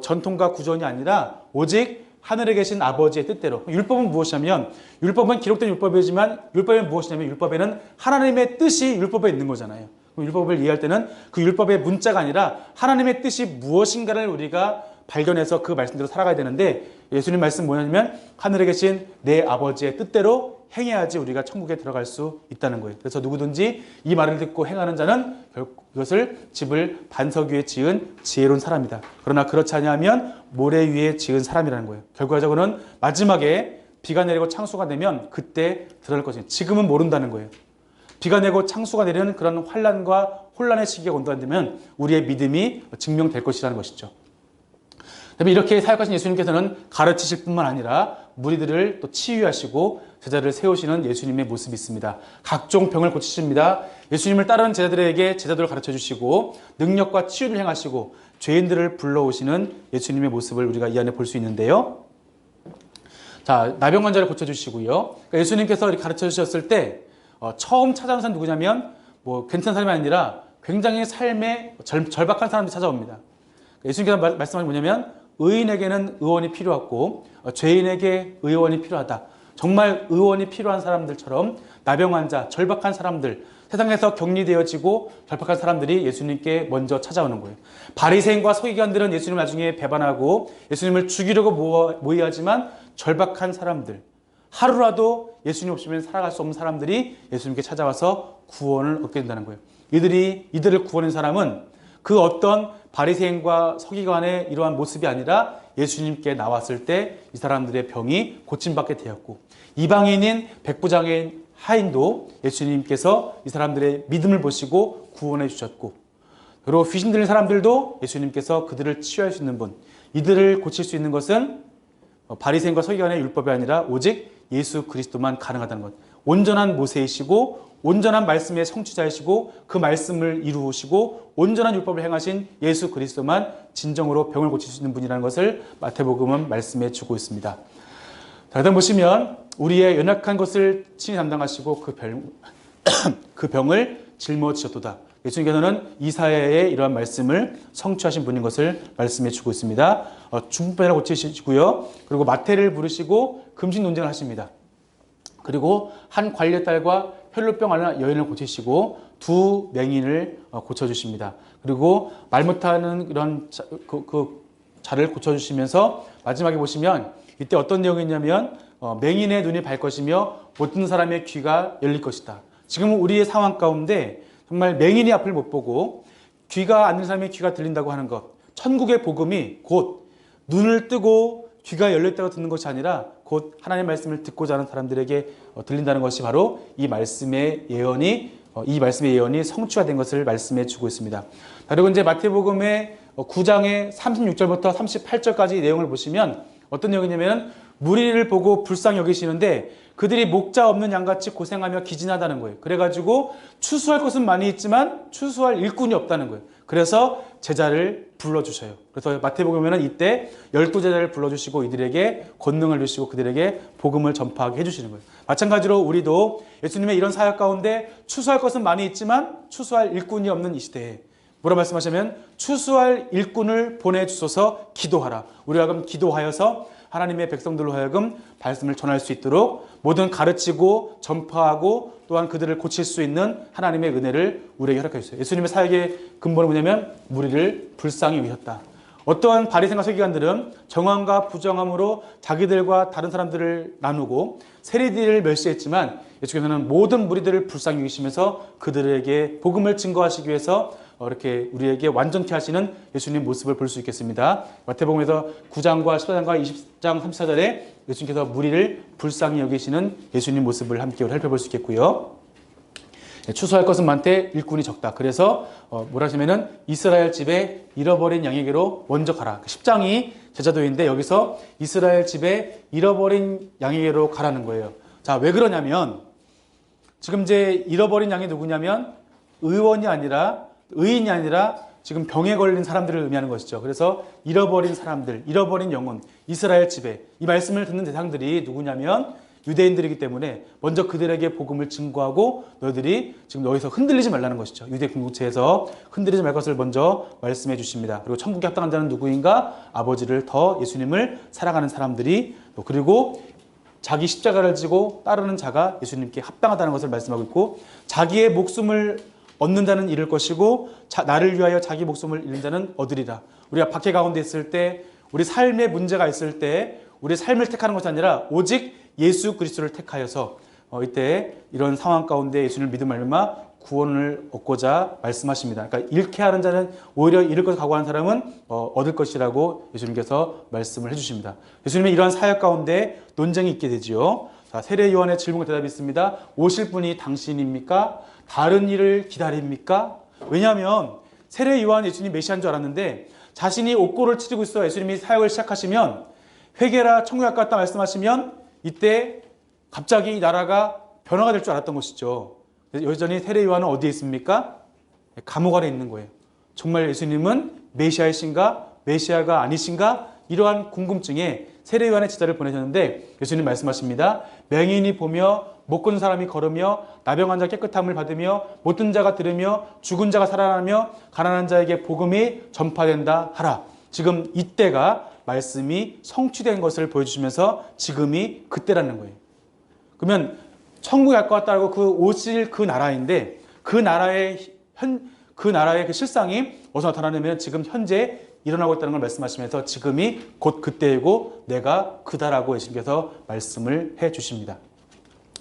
전통과 구전이 아니라 오직 하늘에 계신 아버지의 뜻대로. 율법은 무엇이냐면 율법은 기록된 율법이지만 율법은 무엇이냐면 율법에는 하나님의 뜻이 율법에 있는 거잖아요. 율법을 이해할 때는 그 율법의 문자가 아니라 하나님의 뜻이 무엇인가를 우리가 발견해서 그 말씀대로 살아가야 되는데 예수님 말씀 뭐냐면 하늘에 계신 내 아버지의 뜻대로 행해야지 우리가 천국에 들어갈 수 있다는 거예요. 그래서 누구든지 이 말을 듣고 행하는 자는 결국 그것을 집을 반석 위에 지은 지혜로운 사람이다. 그러나 그렇지 아니하면 모래 위에 지은 사람이라는 거예요. 결과적으로는 마지막에 비가 내리고 창수가 되면 그때 드러날 것입니다. 지금은 모른다는 거예요. 비가 내고 창수가 내리는 그런 환란과 혼란의 시기가 온다면 우리의 믿음이 증명될 것이라는 것이죠. 그다음에 이렇게 사역하신 예수님께서는 가르치실 뿐만 아니라 무리들을 또 치유하시고 제자를 세우시는 예수님의 모습이 있습니다. 각종 병을 고치십니다. 예수님을 따르는 제자들에게 제자도를 가르쳐 주시고 능력과 치유를 행하시고 죄인들을 불러오시는 예수님의 모습을 우리가 이 안에 볼 수 있는데요. 자, 나병 환자를 고쳐주시고요. 그러니까 예수님께서 이렇게 가르쳐 주셨을 때 처음 찾아온 사람 누구냐면 뭐 괜찮은 사람이 아니라 굉장히 삶에 절박한 사람들이 찾아옵니다. 예수님께서 말씀하신 뭐냐면 의인에게는 의원이 필요하고 죄인에게 의원이 필요하다. 정말 의원이 필요한 사람들처럼 나병 환자, 절박한 사람들, 세상에서 격리되어지고 절박한 사람들이 예수님께 먼저 찾아오는 거예요. 바리새인과 서기관들은 예수님을 나중에 배반하고 예수님을 죽이려고 모의하지만 절박한 사람들, 하루라도 예수님 없이는 살아갈 수 없는 사람들이 예수님께 찾아와서 구원을 얻게 된다는 거예요. 이들을 구원한 사람은 그 어떤 바리새인과 서기관의 이러한 모습이 아니라 예수님께 나왔을 때 이 사람들의 병이 고침받게 되었고, 이방인인 백부장인 하인도 예수님께서 이 사람들의 믿음을 보시고 구원해 주셨고, 그리고 귀신 들린 사람들도 예수님께서 그들을 치유할 수 있는 분, 이들을 고칠 수 있는 것은 바리새인과 서기관의 율법이 아니라 오직 예수 그리스도만 가능하다는 것. 온전한 모세이시고 온전한 말씀의 성취자이시고 그 말씀을 이루시고 온전한 율법을 행하신 예수 그리스도만 진정으로 병을 고칠 수 있는 분이라는 것을 마태복음은 말씀해 주고 있습니다. 다음 보시면 우리의 연약한 것을 친히 담당하시고 그 병을 짊어지셨도다. 예수님께서는 이사야의 이러한 말씀을 성취하신 분인 것을 말씀해 주고 있습니다. 중풍병을 고치시고요. 그리고 마태를 부르시고 금식 논쟁을 하십니다. 그리고 한 관리의 딸과 혈루병 앓는 여인을 고치시고 두 맹인을 고쳐주십니다. 그리고 말 못하는 이런 자를 고쳐주시면서 마지막에 보시면 이때 어떤 내용이 있냐면 맹인의 눈이 밝 것이며 못 듣는 사람의 귀가 열릴 것이다. 지금 우리의 상황 가운데 정말 맹인이 앞을 못 보고 귀가 안 들리는 사람의 귀가 들린다고 하는 것, 천국의 복음이 곧 눈을 뜨고 귀가 열렸다고 듣는 것이 아니라 곧 하나님의 말씀을 듣고자 하는 사람들에게 들린다는 것이 바로 이 말씀의 예언이 성취가 된 것을 말씀해 주고 있습니다. 그리고 이제 마태복음의 9장의 36절부터 38절까지 내용을 보시면 어떤 내용이냐면 무리를 보고 불쌍히 여기시는데 그들이 목자 없는 양같이 고생하며 기진하다는 거예요. 그래가지고 추수할 것은 많이 있지만 추수할 일꾼이 없다는 거예요. 그래서 제자를 불러주셔요. 그래서 마태복음에는 이때 12제자를 불러주시고 이들에게 권능을 주시고 그들에게 복음을 전파하게 해주시는 거예요. 마찬가지로 우리도 예수님의 이런 사역 가운데 추수할 것은 많이 있지만 추수할 일꾼이 없는 이 시대에 뭐라 말씀하시면 추수할 일꾼을 보내주소서 기도하라. 우리가 그럼 기도하여서 하나님의 백성들로 하여금 말씀을 전할 수 있도록 모든 가르치고 전파하고 또한 그들을 고칠 수 있는 하나님의 은혜를 우리에게 허락해 주세요. 예수님의 사역의 근본은 뭐냐면 무리를 불쌍히 여기셨다. 어떠한 바리새인과 서기관들은 정함과 부정함으로 자기들과 다른 사람들을 나누고 세리들을 멸시했지만 예수께서는 모든 무리들을 불쌍히 여기시면서 그들에게 복음을 증거하시기 위해서 이렇게 우리에게 완전케 하시는 예수님 모습을 볼 수 있겠습니다. 마태복음에서 9장과 14장과 20장 34절에 예수님께서 무리를 불쌍히 여기시는 예수님 모습을 함께 살펴볼 수 있겠고요. 추수할 것은 많되 일꾼이 적다. 그래서 뭐라 하시면은 이스라엘 집에 잃어버린 양에게로 먼저 가라. 10장이 제자도인데 여기서 이스라엘 집에 잃어버린 양에게로 가라는 거예요. 자, 왜 그러냐면 지금 이제 잃어버린 양이 누구냐면 의인이 아니라 지금 병에 걸린 사람들을 의미하는 것이죠. 그래서 잃어버린 사람들, 잃어버린 영혼, 이스라엘 집에 이 말씀을 듣는 대상들이 누구냐면 유대인들이기 때문에 먼저 그들에게 복음을 증거하고 너희들이 지금 여기서 흔들리지 말라는 것이죠. 유대 공동체에서 흔들리지 말 것을 먼저 말씀해 주십니다. 그리고 천국에 합당한 자는 누구인가? 아버지를 더 예수님을 사랑하는 사람들이 또 그리고 자기 십자가를 지고 따르는 자가 예수님께 합당하다는 것을 말씀하고 있고 자기의 목숨을 얻는 자는 잃을 것이고 나를 위하여 자기 목숨을 잃는 자는 얻으리라. 우리가 박해 가운데 있을 때 우리 삶에 문제가 있을 때 우리 삶을 택하는 것이 아니라 오직 예수 그리스도를 택하여서 이때 이런 상황 가운데 예수님을 믿음 말미암아 구원을 얻고자 말씀하십니다. 그러니까 잃게 하는 자는 오히려 잃을 것을 각오하는 사람은 얻을 것이라고 예수님께서 말씀을 해주십니다. 예수님의 이러한 사역 가운데 논쟁이 있게 되지요. 자, 세례 요한의 질문과 대답이 있습니다. 오실 분이 당신입니까? 다른 일을 기다립니까? 왜냐하면 세례 요한 예수님 메시아인 줄 알았는데 자신이 옥고를 치르고 있어 예수님이 사역을 시작하시면 회개라 천국에 가깝다 말씀하시면 이때 갑자기 이 나라가 변화가 될 줄 알았던 것이죠. 여전히 세례 요한은 어디에 있습니까? 감옥 안에 있는 거예요. 정말 예수님은 메시아이신가? 메시아가 아니신가? 이러한 궁금증에 세례 요한의 제자를 보내셨는데 예수님 말씀하십니다. 맹인이 보며 못 걷는 사람이 걸으며 나병한 자 깨끗함을 받으며 못 듣는 자가 들으며 죽은 자가 살아나며 가난한 자에게 복음이 전파된다 하라. 지금 이때가 말씀이 성취된 것을 보여주시면서 지금이 그때라는 거예요. 그러면 천국에 갈 것 같다고 오실 그 나라인데 그 나라의 그 실상이 어디서 나타나냐면 지금 현재 일어나고 있다는 걸 말씀하시면서 지금이 곧 그때이고 내가 그다라고 예수님께서 말씀을 해 주십니다.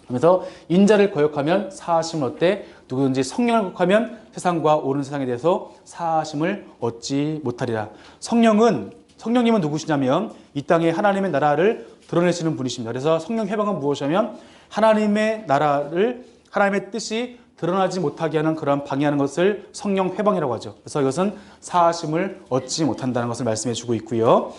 그래서 인자를 거역하면 사하심을 얻되 누구든지 성령을 거역하면 세상과 옳은 세상에 대해서 사하심을 얻지 못하리라. 성령님은 누구시냐면 이 땅에 하나님의 나라를 드러내시는 분이십니다. 그래서 성령 해방은 무엇이냐면 하나님의 나라를 하나님의 뜻이 드러나지 못하게 하는 그런 방해하는 것을 성령 회방이라고 하죠. 그래서 이것은 사하심을 얻지 못한다는 것을 말씀해 주고 있고요.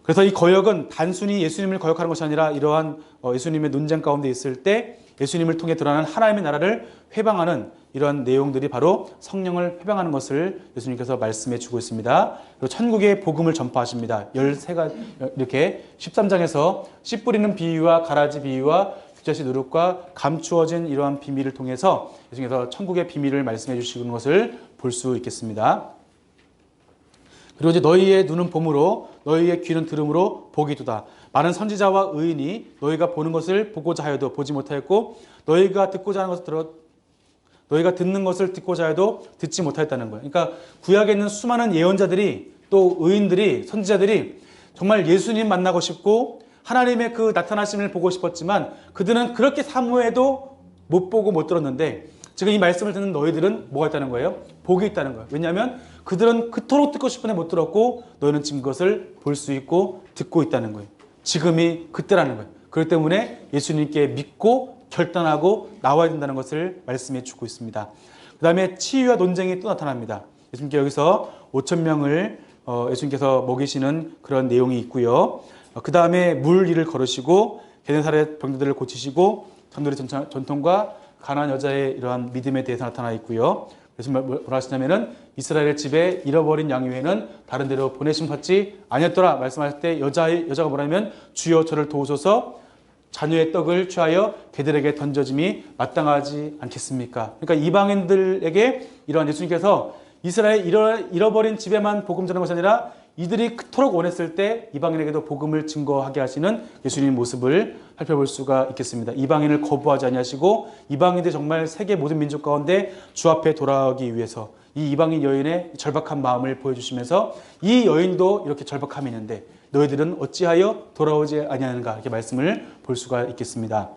그래서 이 거역은 단순히 예수님을 거역하는 것이 아니라 이러한 예수님의 논쟁 가운데 있을 때 예수님을 통해 드러나는 하나님의 나라를 회방하는 이러한 내용들이 바로 성령을 회방하는 것을 예수님께서 말씀해 주고 있습니다. 그리고 천국의 복음을 전파하십니다. 13가지 이렇게 13장에서 씨 뿌리는 비유와 가라지 비유와 규자시 누룩과 감추어진 이러한 비밀을 통해서 예수님께서 천국의 비밀을 말씀해 주시는 것을 볼 수 있겠습니다. 그리고 이제 너희의 눈은 봄으로 너희의 귀는 들음으로 복이 두다. 많은 선지자와 의인이 너희가 보는 것을 보고자 하여도 보지 못하였고 너희가 듣는 것을 듣고자 해도 듣지 못하였다는 거예요. 그러니까 구약에 있는 수많은 예언자들이 또 의인들이 선지자들이 정말 예수님 만나고 싶고 하나님의 그 나타나심을 보고 싶었지만 그들은 그렇게 사모해도 못 보고 못 들었는데 지금 이 말씀을 듣는 너희들은 뭐가 있다는 거예요? 복이 있다는 거예요. 왜냐하면 그들은 그토록 듣고 싶은데 못 들었고 너희는 지금 그것을 볼 수 있고 듣고 있다는 거예요. 지금이 그때라는 거예요. 그렇기 때문에 예수님께 믿고 결단하고 나와야 된다는 것을 말씀해 주고 있습니다. 그 다음에 치유와 논쟁이 또 나타납니다. 예수님께 여기서 5,000명을 예수님께서 먹이시는 그런 내용이 있고요. 그 다음에 물 위를 걸으시고 게네사렛 병들들을 고치시고 전도의 전통과 가난한 여자의 이러한 믿음에 대해서 나타나 있고요. 그래서 뭐라 하시냐면은 이스라엘 집에 잃어버린 양 외에는 다른 데로 보내심 받지 아니었더라 말씀하실 때 여자가 뭐라면 주여 저를 도우소서 자녀의 떡을 취하여 개들에게 던져짐이 마땅하지 않겠습니까? 그러니까 이방인들에게 이러한 예수님께서 이스라엘 잃어버린 집에만 복음 전하는 것이 아니라 이들이 그토록 원했을 때 이방인에게도 복음을 증거하게 하시는 예수님의 모습을 살펴볼 수가 있겠습니다. 이방인을 거부하지 아니하시고 이방인들이 정말 세계 모든 민족 가운데 주 앞에 돌아오기 위해서 이 이방인 여인의 절박한 마음을 보여주시면서 이 여인도 이렇게 절박함이 있는데 너희들은 어찌하여 돌아오지 아니하는가 이렇게 말씀을 볼 수가 있겠습니다.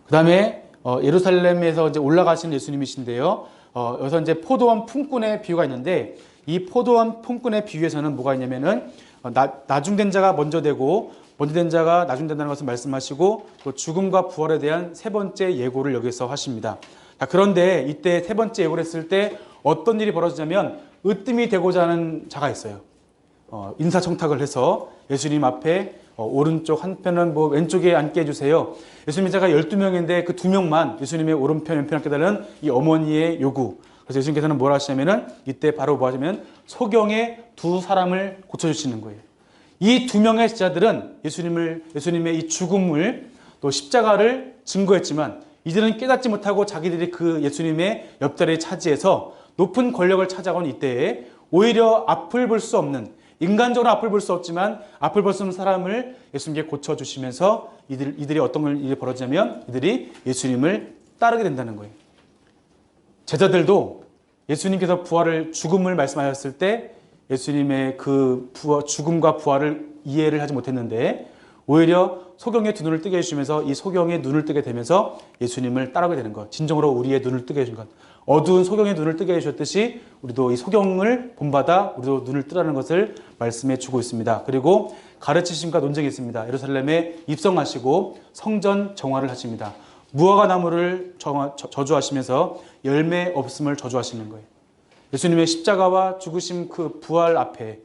그 다음에 예루살렘에서 이제 올라가신 예수님이신데요. 여기서 이제 포도원 품꾼의 비유가 있는데 이 포도원 품꾼의 비유에서는 뭐가 있냐면은 나중된 자가 먼저 되고 먼저 된 자가 나중된다는 것을 말씀하시고 또 죽음과 부활에 대한 세 번째 예고를 여기서 하십니다. 자, 그런데 이때 세 번째 예고를 했을 때 어떤 일이 벌어지냐면 으뜸이 되고자 하는 자가 있어요. 인사청탁을 해서 예수님 앞에 오른쪽 한편은 왼쪽에 앉게 해주세요. 예수님의 자가 12명인데 그 2명만 예수님의 오른편 왼편 앉게 달라는 이 어머니의 요구. 그래서 예수님께서는 뭐라 하시냐면은 이때 바로 뭐 하시면 소경의 두 사람을 고쳐주시는 거예요. 이 2명의 제자들은 예수님의 이 죽음을 또 십자가를 증거했지만 이들은 깨닫지 못하고 자기들이 그 예수님의 옆자리에 차지해서 높은 권력을 찾아온 이때에 오히려 앞을 볼 수 없는 인간적으로 앞을 볼 수 없지만 앞을 볼 수 없는 사람을 예수님께 고쳐주시면서 이들이 어떤 일이 벌어지냐면 이들이 예수님을 따르게 된다는 거예요. 제자들도 예수님께서 죽음을 말씀하셨을 때 예수님의 그 죽음과 부활을 이해를 하지 못했는데 오히려 소경의 두 눈을 뜨게 해주시면서 이 소경의 눈을 뜨게 되면서 예수님을 따르게 되는 것. 진정으로 우리의 눈을 뜨게 해준 것. 어두운 소경의 눈을 뜨게 해주셨듯이 우리도 이 소경을 본받아 우리도 눈을 뜨라는 것을 말씀해 주고 있습니다. 그리고 가르치심과 논쟁이 있습니다. 예루살렘에 입성하시고 성전 정화를 하십니다. 무화과 나무를 저주하시면서 열매 없음을 저주하시는 거예요. 예수님의 십자가와 죽으심 그 부활 앞에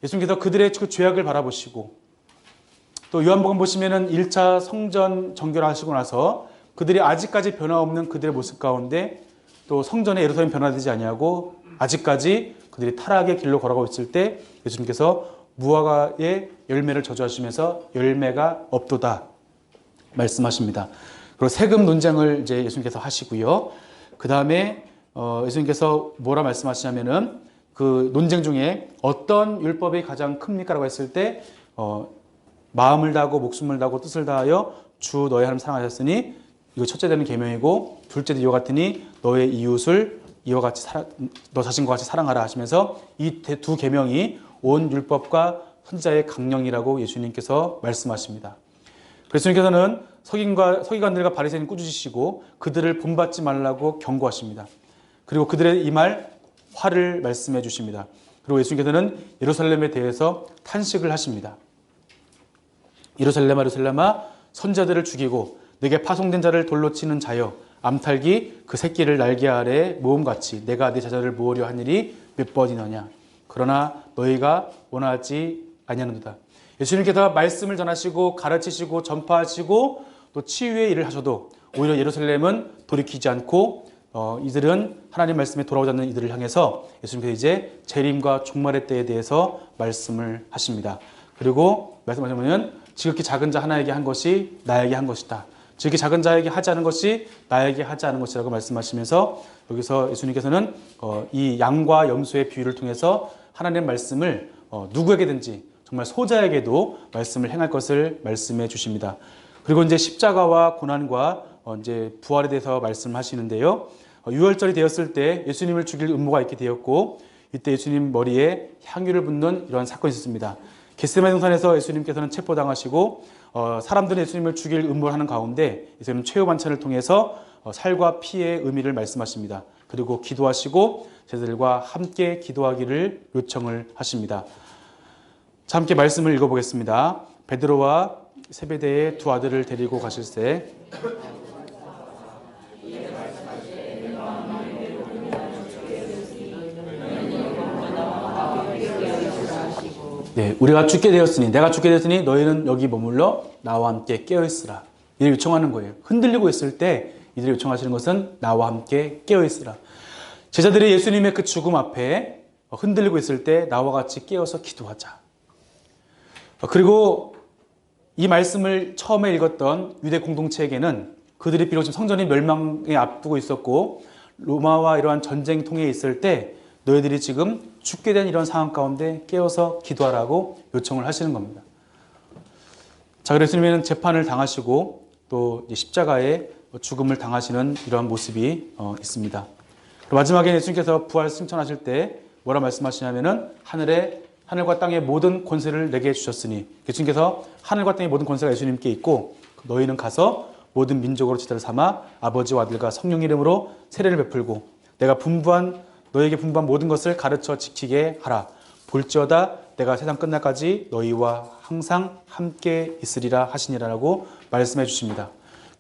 예수님께서 그들의 그 죄악을 바라보시고 또 요한복음 보시면은 1차 성전 정결 하시고 나서 그들이 아직까지 변화없는 그들의 모습 가운데 또 성전의 예루살렘 변화되지 아니하고 아직까지 그들이 타락의 길로 걸어가고 있을 때 예수님께서 무화과의 열매를 저주하시면서 열매가 없도다 말씀하십니다. 그리고 세금 논쟁을 이제 예수님께서 하시고요. 그 다음에 예수님께서 뭐라 말씀하시냐면은 그 논쟁 중에 어떤 율법이 가장 큽니까라고 했을 때 마음을 다하고 목숨을 다하고 뜻을 다하여 주 너의 하나님 사랑하셨으니 이거 첫째 되는 계명이고 둘째도 이와 같으니 너의 이웃을 이와 같이 너 자신과 같이 사랑하라 하시면서 이 두 계명이 온 율법과 선지자의 강령이라고 예수님께서 말씀하십니다. 그래서 예수님께서는 서기관들과 바리새인 꾸짖으시고 그들을 본받지 말라고 경고하십니다. 그리고 그들의 이 말 화를 말씀해 주십니다. 그리고 예수님께서는 예루살렘에 대해서 탄식을 하십니다. 예루살렘아 예루살렘아 선자들을 죽이고 내게 파송된 자를 돌로 치는 자여 암탉이 그 새끼를 날개 아래에 모음같이 내가 네 자녀를 모으려 한 일이 몇 번이느냐. 그러나 너희가 원하지 아니하는도다. 예수님께서 말씀을 전하시고 가르치시고 전파하시고 또 치유의 일을 하셔도 오히려 예루살렘은 돌이키지 않고 이들은 하나님 말씀에 돌아오지 않는 이들을 향해서 예수님께서 이제 재림과 종말의 때에 대해서 말씀을 하십니다. 그리고 말씀하시면 지극히 작은 자 하나에게 한 것이 나에게 한 것이다. 지극히 작은 자에게 하지 않은 것이 나에게 하지 않은 것이라고 말씀하시면서 여기서 예수님께서는 이 양과 염소의 비유를 통해서 하나님의 말씀을 누구에게든지 정말 소자에게도 말씀을 행할 것을 말씀해 주십니다. 그리고 이제 십자가와 고난과 이제 부활에 대해서 말씀하시는데요. 유월절이 되었을 때 예수님을 죽일 음모가 있게 되었고 이때 예수님 머리에 향유를 붓는 이러한 사건이 있었습니다. 겟세마네 동산에서 예수님께서는 체포당하시고 사람들은 예수님을 죽일 음모를 하는 가운데 예수님은 최후 반찬을 통해서 살과 피의 의미를 말씀하십니다. 그리고 기도하시고 제자들과 함께 기도하기를 요청을 하십니다. 자, 함께 말씀을 읽어보겠습니다. 베드로와 세베대의 두 아들을 데리고 가실 때 네, 우리가 죽게 되었으니 내가 죽게 되었으니 너희는 여기 머물러 나와 함께 깨어있으라. 이를 요청하는 거예요. 흔들리고 있을 때 이들이 요청하시는 것은 나와 함께 깨어있으라. 제자들이 예수님의 그 죽음 앞에 흔들리고 있을 때 나와 같이 깨어서 기도하자. 그리고 이 말씀을 처음에 읽었던 유대 공동체에게는 그들이 비록 지금 성전이 멸망에 앞두고 있었고 로마와 이러한 전쟁통에 있을 때 너희들이 지금 죽게 된 이런 상황 가운데 깨어서 기도하라고 요청을 하시는 겁니다. 자, 그래서 예수님은 재판을 당하시고 또 십자가에 죽음을 당하시는 이러한 모습이 있습니다. 마지막에 예수님께서 부활 승천하실 때 뭐라 말씀하시냐면은 하늘과 땅의 모든 권세를 내게 주셨으니 예수님께서 하늘과 땅의 모든 권세가 예수님께 있고 너희는 가서 모든 민족으로 제자를 삼아 아버지와 아들과 성령 이름으로 세례를 베풀고 내가 너희에게 분부한 모든 것을 가르쳐 지키게 하라. 볼지어다 내가 세상 끝날까지 너희와 항상 함께 있으리라 하시니라라고 말씀해 주십니다.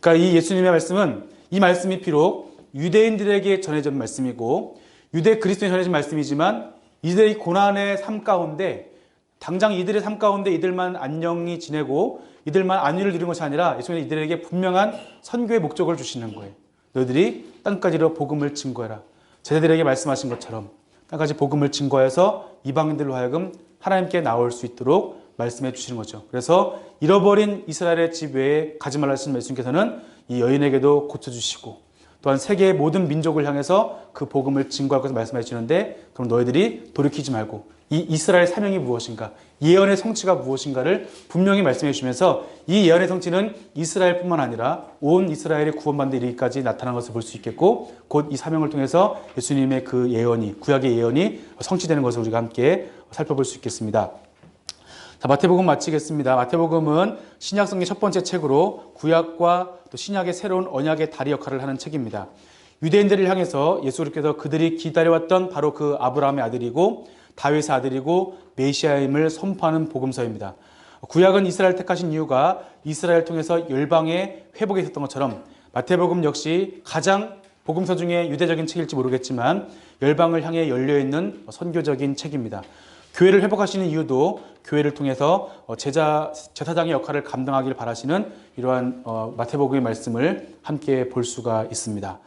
그러니까 이 예수님의 말씀은 이 말씀이 비록 유대인들에게 전해진 말씀이고 유대 그리스도인에 전해진 말씀이지만 이들의 고난의 삶 가운데 당장 이들의 삶 가운데 이들만 안녕히 지내고 이들만 안위를 누리는 것이 아니라 예수님은 이들에게 분명한 선교의 목적을 주시는 거예요. 너희들이 땅까지로 복음을 증거해라. 제자들에게 말씀하신 것처럼 땅까지 복음을 증거해서 이방인들로 하여금 하나님께 나올 수 있도록 말씀해 주시는 거죠. 그래서 잃어버린 이스라엘의 집 외에 가지 말라 하신 예수님께서는 이 여인에게도 고쳐주시고 또한 세계의 모든 민족을 향해서 그 복음을 증거할 것을 말씀해 주시는데 그럼 너희들이 돌이키지 말고 이 이스라엘 사명이 무엇인가 예언의 성취가 무엇인가를 분명히 말씀해 주시면서 이 예언의 성취는 이스라엘뿐만 아니라 온 이스라엘의 구원받는 이르기까지 나타난 것을 볼 수 있겠고 곧 이 사명을 통해서 예수님의 그 예언이 구약의 예언이 성취되는 것을 우리가 함께 살펴볼 수 있겠습니다. 자, 마태복음 마치겠습니다. 마태복음은 신약성경 첫 번째 책으로 구약과 또 신약의 새로운 언약의 다리 역할을 하는 책입니다. 유대인들을 향해서 예수 그리스도께서 그들이 기다려왔던 바로 그 아브라함의 아들이고 다윗의 아들이고 메시아임을 선포하는 복음서입니다. 구약은 이스라엘 택하신 이유가 이스라엘 통해서 열방의 회복이 있었던 것처럼 마태복음 역시 가장 복음서 중에 유대적인 책일지 모르겠지만 열방을 향해 열려있는 선교적인 책입니다. 교회를 회복하시는 이유도 교회를 통해서 제사장의 역할을 감당하길 바라시는 이러한 마태복음의 말씀을 함께 볼 수가 있습니다.